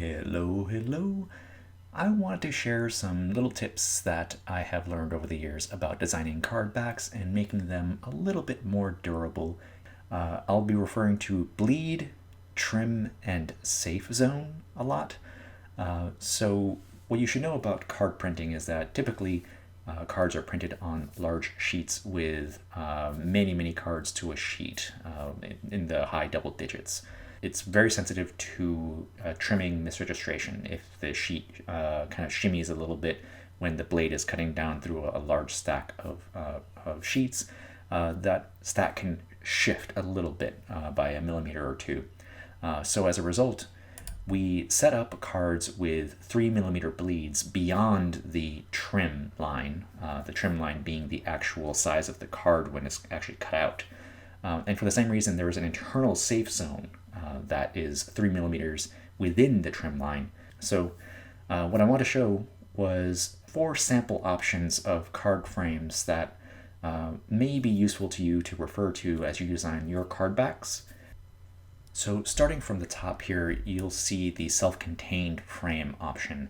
Hello, hello. I wanted to share some little tips that I have learned over the years about designing card backs and making them a little bit more durable. I'll be referring to bleed, trim, and safe zone a lot. So, what you should know about card printing is that typically cards are printed on large sheets with many cards to a sheet in the high double digits. It's very sensitive to trimming misregistration. If the sheet kind of shimmies a little bit when the blade is cutting down through a large stack of sheets, that stack can shift a little bit by a millimeter or two. So as a result, we set up cards with 3 millimeter bleeds beyond the trim line being the actual size of the card when it's actually cut out. And for the same reason, there is an internal safe zone that is 3 millimeters within the trim line. So what I want to show was 4 sample options of card frames that may be useful to you to refer to as you design your card backs. So starting from the top here, you'll see the self-contained frame option,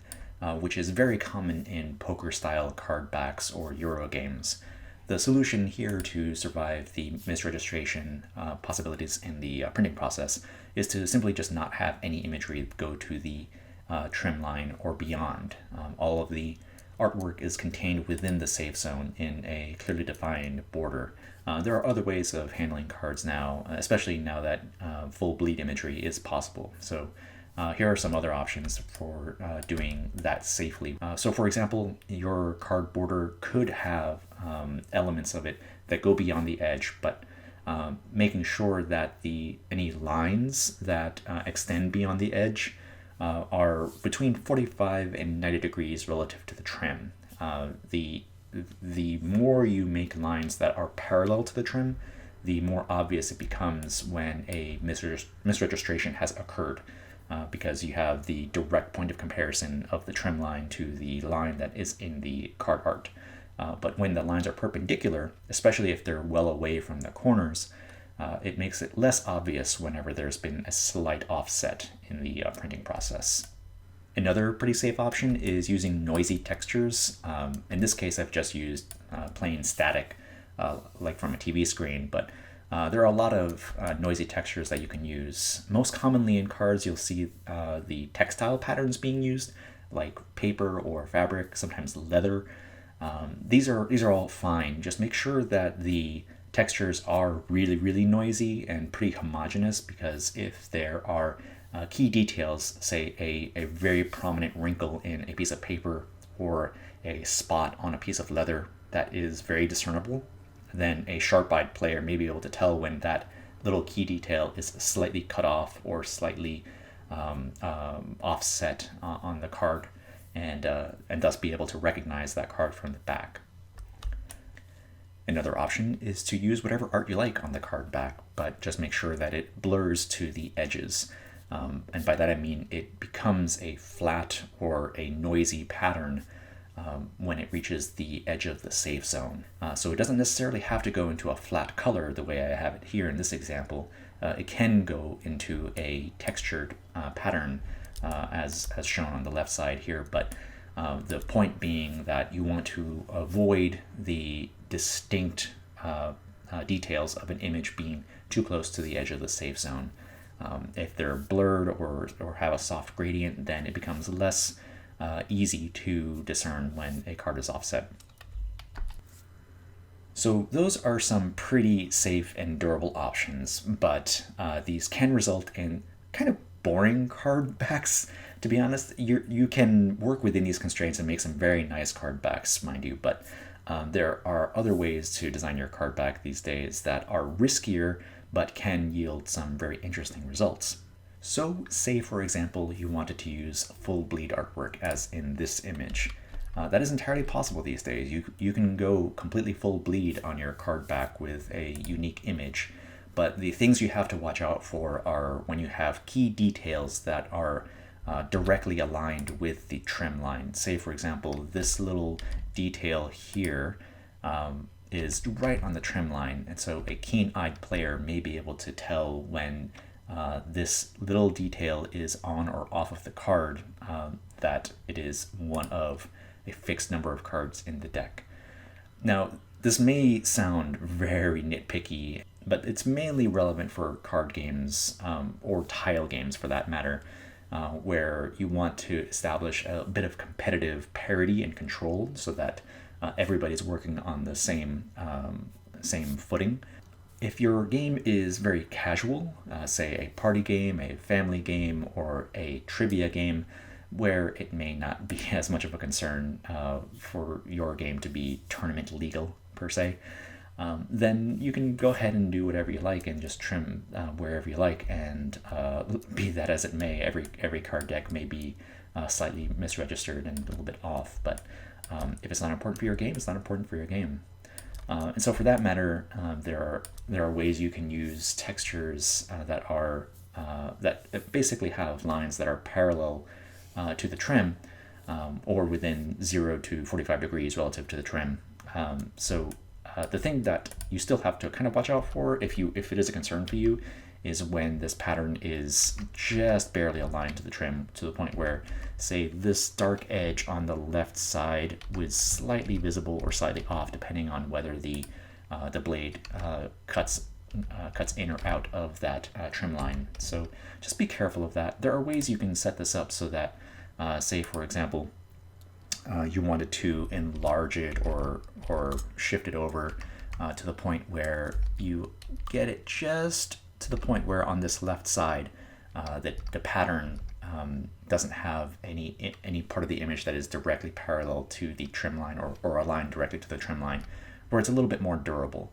which is very common in poker-style card backs or Euro games. The solution here to survive the misregistration possibilities in the printing process is to simply just not have any imagery go to the trim line or beyond. All of the artwork is contained within the safe zone in a clearly defined border. There are other ways of handling cards now, especially now that full bleed imagery is possible. So here are some other options for doing that safely. So for example, your card border could have elements of it that go beyond the edge, but making sure that any lines that extend beyond the edge are between 45 and 90 degrees relative to the trim. The more you make lines that are parallel to the trim, the more obvious it becomes when a misregistration has occurred, because you have the direct point of comparison of the trim line to the line that is in the card art. But when the lines are perpendicular, especially if they're well away from the corners, it makes it less obvious whenever there's been a slight offset in the printing process. Another pretty safe option is using noisy textures. In this case, I've just used plain static, like from a TV screen, but there are a lot of noisy textures that you can use. Most commonly in cards, you'll see the textile patterns being used, like paper or fabric, sometimes leather. These are all fine. Just make sure that the textures are really noisy and pretty homogeneous, because if there are key details, say a very prominent wrinkle in a piece of paper or a spot on a piece of leather that is very discernible, then a sharp-eyed player may be able to tell when that little key detail is slightly cut off or slightly offset on the card, and thus be able to recognize that card from the back. Another option is to use whatever art you like on the card back, but just make sure that it blurs to the edges. And by that I mean it becomes a flat or a noisy pattern when it reaches the edge of the safe zone. So it doesn't necessarily have to go into a flat color the way I have it here in this example. It can go into a textured pattern as shown on the left side here, but the point being that you want to avoid the distinct details of an image being too close to the edge of the safe zone. If they're blurred or have a soft gradient, then it becomes less easy to discern when a card is offset. So those are some pretty safe and durable options, but these can result in kind of boring card backs. To be honest, you can work within these constraints and make some very nice card backs, mind you, but there are other ways to design your card back these days that are riskier but can yield some very interesting results. So say, for example, you wanted to use full bleed artwork as in this image. That is entirely possible these days. You can go completely full bleed on your card back with a unique image, but the things you have to watch out for are when you have key details that are directly aligned with the trim line. Say, for example, this little detail here is right on the trim line, and so a keen-eyed player may be able to tell when this little detail is on or off of the card, that it is one of a fixed number of cards in the deck. Now, this may sound very nitpicky, but it's mainly relevant for card games, or tile games for that matter, where you want to establish a bit of competitive parity and control so that everybody's working on the same footing. If your game is very casual, say a party game, a family game, or a trivia game, where it may not be as much of a concern for your game to be tournament legal per se, then you can go ahead and do whatever you like and just trim wherever you like. And be that as it may, every card deck may be slightly misregistered and a little bit off. But if it's not important for your game, it's not important for your game. And so for that matter, there are ways you can use textures that basically have lines that are parallel to the trim, or within 0 to 45 degrees relative to the trim. So the thing that you still have to kind of watch out for, if it is a concern for you, is when this pattern is just barely aligned to the trim, to the point where, say, this dark edge on the left side was slightly visible or slightly off, depending on whether the blade cuts in or out of that trim line. So just be careful of that. There are ways you can set this up so that, say, for example, you wanted to enlarge it or shift it over to the point where you get it just to the point where on this left side that the pattern doesn't have any part of the image that is directly parallel to the trim line or aligned directly to the trim line, where it's a little bit more durable.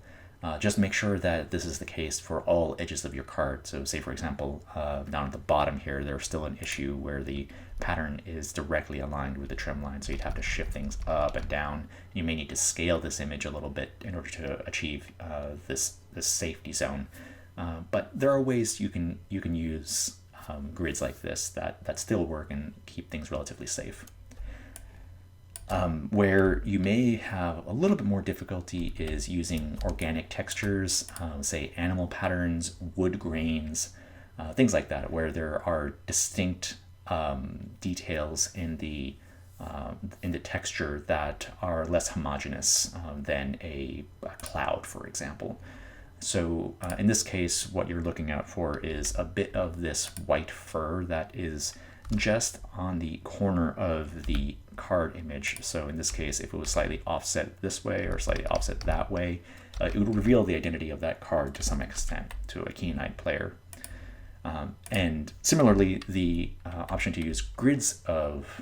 Just make sure that this is the case for all edges of your card. So say, for example, down at the bottom here, there's still an issue where the pattern is directly aligned with the trim line, so you'd have to shift things up and down. You may need to scale this image a little bit in order to achieve this safety zone. But there are ways you can use grids like this that still work and keep things relatively safe. Where you may have a little bit more difficulty is using organic textures, say animal patterns, wood grains, things like that, where there are distinct details in the texture that are less homogeneous than a cloud, for example. So in this case, what you're looking out for is a bit of this white fur that is just on the corner of the card image. So in this case, if it was slightly offset this way or slightly offset that way, it would reveal the identity of that card to some extent to a keen-eyed player. And similarly, the option to use grids of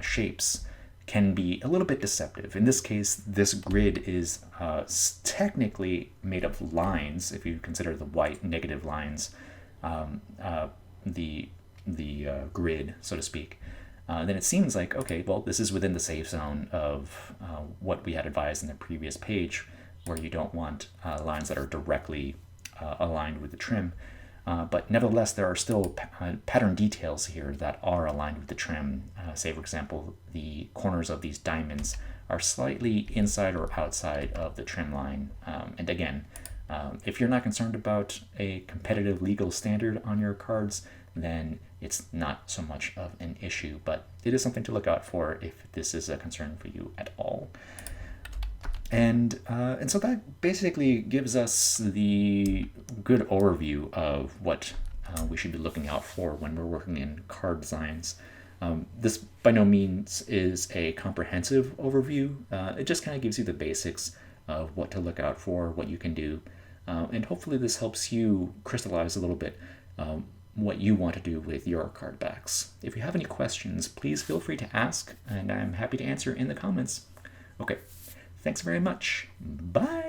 shapes can be a little bit deceptive. In this case, this grid is technically made of lines, if you consider the white negative lines, the grid, so to speak. Then it seems like, okay, well, this is within the safe zone of what we had advised in the previous page, where you don't want lines that are directly aligned with the trim. But nevertheless, there are still pattern details here that are aligned with the trim. Say, for example, the corners of these diamonds are slightly inside or outside of the trim line. And again, if you're not concerned about a competitive legal standard on your cards, then it's not so much of an issue, but it is something to look out for if this is a concern for you at all. And so that basically gives us the good overview of what we should be looking out for when we're working in card designs. This by no means is a comprehensive overview. It just kind of gives you the basics of what to look out for, what you can do, and hopefully this helps you crystallize a little bit what you want to do with your card backs. If you have any questions, please feel free to ask, and I'm happy to answer in the comments. Okay. Thanks very much. Bye.